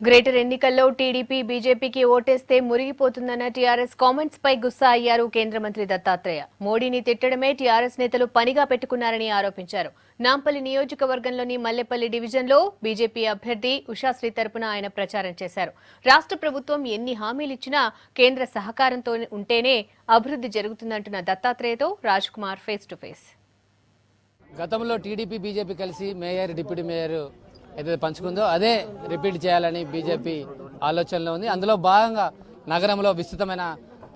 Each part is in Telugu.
గ్రేటర్ ఎన్నికల్లో టీడీపీ బీజేపీకి ఓటేస్తే మురిగిపోతుందన్న టీఆర్ఎస్ కామెంట్స్ పై గుస్సా అయ్యారు కేంద్ర మంత్రి దత్తాత్రేయ. మోడీని తిట్టడమే టీఆర్ఎస్ నేతలు పనిగా పెట్టుకున్నారని ఆరోపించారు. నాంపల్లి నియోజకవర్గంలోని మల్లెపల్లి డివిజన్లో బీజేపీ అభ్యర్థి ఉషాశ్రీ తరపున ఆయన ప్రచారం చేశారు. రాష్ట్ర ప్రభుత్వం ఎన్ని హామీలిచ్చినా కేంద్ర సహకారంతో ఉంటేనే అభివృద్ధి జరుగుతుందంటున్న దత్తాత్రేయతో Raj Kumar face to face. గతంలో టీడీపీ బీజేపీ కలిసి మేయర్ డిప్యూటీ మేయర్ ఏదైతే పంచుకుందో అదే రిపీట్ చేయాలని బీజేపీ ఆలోచనలో ఉంది. అందులో భాగంగా నగరంలో విస్తృతమైన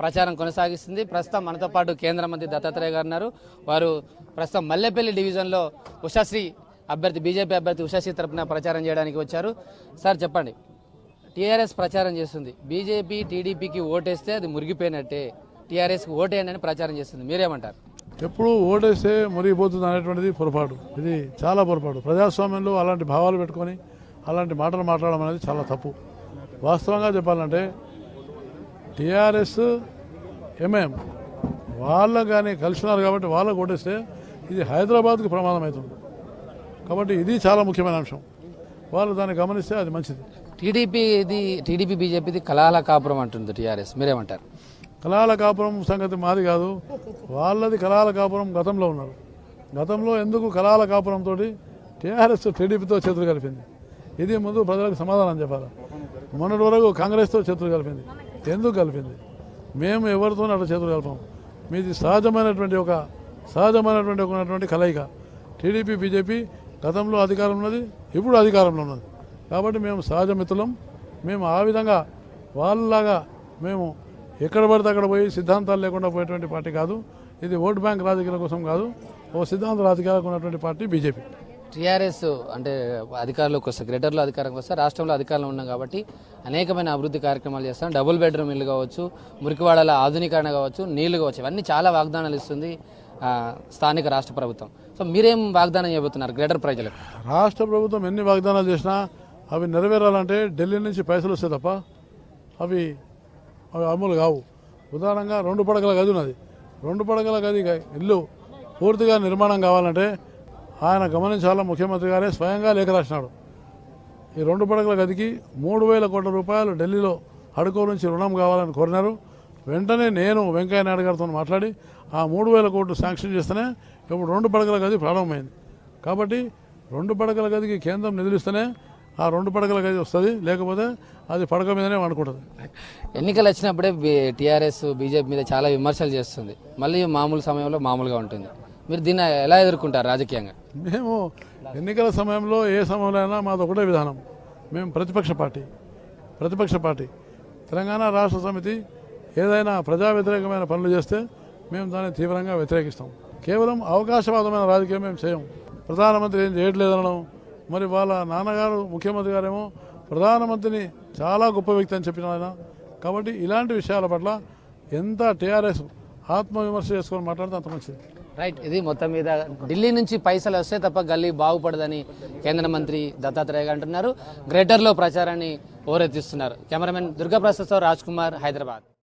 ప్రచారం కొనసాగిస్తుంది. ప్రస్తుతం మనతో పాటు కేంద్ర మంత్రి దత్తాత్రేయ గారు ఉన్నారు. వారు ప్రస్తుతం మల్లెపల్లి డివిజన్లో ఉషాశ్రీ అభ్యర్థి బీజేపీ అభ్యర్థి ఉషాశ్రీ తరపున ప్రచారం చేయడానికి వచ్చారు. సార్ చెప్పండి, టీఆర్ఎస్ ప్రచారం చేస్తుంది, బీజేపీ టీడీపీకి ఓటేస్తే అది మురిగిపోయినట్టే, టీఆర్ఎస్కి ఓటేయండి అని ప్రచారం చేస్తుంది, మీరేమంటారు? ఎప్పుడు ఓటేస్తే మురిగిపోతుంది అనేటువంటిది పొరపాటు. ఇది చాలా పొరపాటు. ప్రజాస్వామ్యంలో అలాంటి భావాలు పెట్టుకొని అలాంటి మాటలు మాట్లాడడం అనేది చాలా తప్పు. వాస్తవంగా చెప్పాలంటే టీఆర్ఎస్ ఎంఐఎం వాళ్ళ కానీ కలిసినారు కాబట్టి వాళ్ళకు ఓటేస్తే ఇది హైదరాబాద్కు ప్రమాదం అవుతుంది. కాబట్టి ఇది చాలా ముఖ్యమైన అంశం. వాళ్ళు దాన్ని గమనిస్తే అది మంచిది. టీడీపీ బీజేపీది కలాల కాపురం అంటుంది టీఆర్ఎస్, మీరేమంటారు? కలాల కాపురం సంగతి మాది కాదు, వాళ్ళది కలాల కాపురం. గతంలో ఉన్నారు. గతంలో ఎందుకు కలాల కాపురంతో టీఆర్ఎస్ టీడీపీతో చేతులు కలిపింది? ఇది ముందు ప్రజలకు సమాధానం చెప్పాలి. మొన్నటి వరకు కాంగ్రెస్తో చేతులు కలిపింది. ఎందుకు కలిపింది? మేము ఎవరితోనూ అట్లా చేతులు కలిపాము. మీది సహజమైనటువంటి కలయిక. టీడీపీ బీజేపీ గతంలో అధికారంలో ఉన్నది, ఇప్పుడు అధికారంలో ఉన్నది. కాబట్టి మేము సహజ మిత్రులం. మేము ఆ విధంగా వాళ్ళలాగా మేము ఎక్కడ పడితే అక్కడ పోయి సిద్ధాంతాలు లేకుండా పోయేటువంటి పార్టీ కాదు. ఇది ఓట్ బ్యాంక్ రాజకీయాల కోసం కాదు, ఓ సిద్ధాంత రాజకీయాలకు ఉన్నటువంటి పార్టీ బీజేపీ. టీఆర్ఎస్ అంటే అధికారంలోకి వస్తే, గ్రేటర్లో అధికారంలోకి వస్తే, రాష్ట్రంలో అధికారంలో ఉన్నాం కాబట్టి అనేకమైన అభివృద్ధి కార్యక్రమాలు చేస్తాం. డబుల్ బెడ్రూమ్ ఇల్లు కావచ్చు, మురికివాడల ఆధునీకరణ కావచ్చు, నీళ్లు కావచ్చు, ఇవన్నీ చాలా వాగ్దానాలు ఇస్తుంది స్థానిక రాష్ట్ర ప్రభుత్వం. సో మీరేం వాగ్దానం చేయబోతున్నారు గ్రేటర్ ప్రజలకు? రాష్ట్ర ప్రభుత్వం ఎన్ని వాగ్దానాలు చేసినా అవి నెరవేరాలంటే ఢిల్లీ నుంచి పైసలు వస్తాయి తప్ప అవి అమలు కావు. ఉదాహరణగా 2 పడకల గది ఉన్నది. 2 పడకల గది ఇల్లు పూర్తిగా నిర్మాణం కావాలంటే ఆయన గమనించాలా, ముఖ్యమంత్రి గారే స్వయంగా లేఖ రాసినాడు. ఈ 2 పడకల గదికి 3,000 కోట్ల రూపాయలు ఢిల్లీలో హడ్కో నుంచి రుణం కావాలని కోరినారు. వెంటనే నేను వెంకయ్య నాయుడు గారితో మాట్లాడి ఆ 3,000 కోట్లు శాంక్షన్ చేస్తేనే ఇప్పుడు 2 పడకల గది ప్రారంభమైంది. కాబట్టి 2 పడకల గదికి కేంద్రం నిధులిస్తేనే ఆ 2 పడకల గది వస్తుంది, లేకపోతే అది పడక మీదనే వండుకుంటుంది. ఎన్నికలు వచ్చినప్పుడే టీఆర్ఎస్ బీజేపీ మీద చాలా విమర్శలు చేస్తుంది, మళ్ళీ మామూలు సమయంలో మామూలుగా ఉంటుంది. మీరు దీన్ని ఎలా ఎదుర్కొంటారు రాజకీయంగా? మేము ఎన్నికల సమయంలో ఏ సమయంలో అయినా మాది ఒకటే విధానం. మేము ప్రతిపక్ష పార్టీ. తెలంగాణ రాష్ట్ర సమితి ఏదైనా ప్రజా వ్యతిరేకమైన పనులు చేస్తే మేము దాన్ని తీవ్రంగా వ్యతిరేకిస్తాం. కేవలం అవకాశవాదమైన రాజకీయం మేము చేయం. ప్రధానమంత్రి ఏం చేయట్లేదనడం, మరి వాళ్ళ నాన్నగారు ముఖ్యమంత్రి గారేమో ప్రధానమంత్రిని చాలా గొప్ప వ్యక్తి అని చెప్పిన ఆయన. కాబట్టి ఇలాంటి విషయాల పట్ల ఎంత టీఆర్ఎస్ ఆత్మవిమర్శ చేసుకొని మాట్లాడితే అంత మంచిది. రైట్. ఇది మొత్తం మీద ఢిల్లీ నుంచి పైసలు వస్తే తప్ప గల్లీ బాగుపడదని కేంద్ర మంత్రి దత్తాత్రేయ అంటున్నారు. గ్రేటర్లో ప్రచారాన్ని ఓరెత్తిస్తున్నారు. కెమెరామెన్ దుర్గాప్రసాద్తో రాజ్ కుమార్, హైదరాబాద్.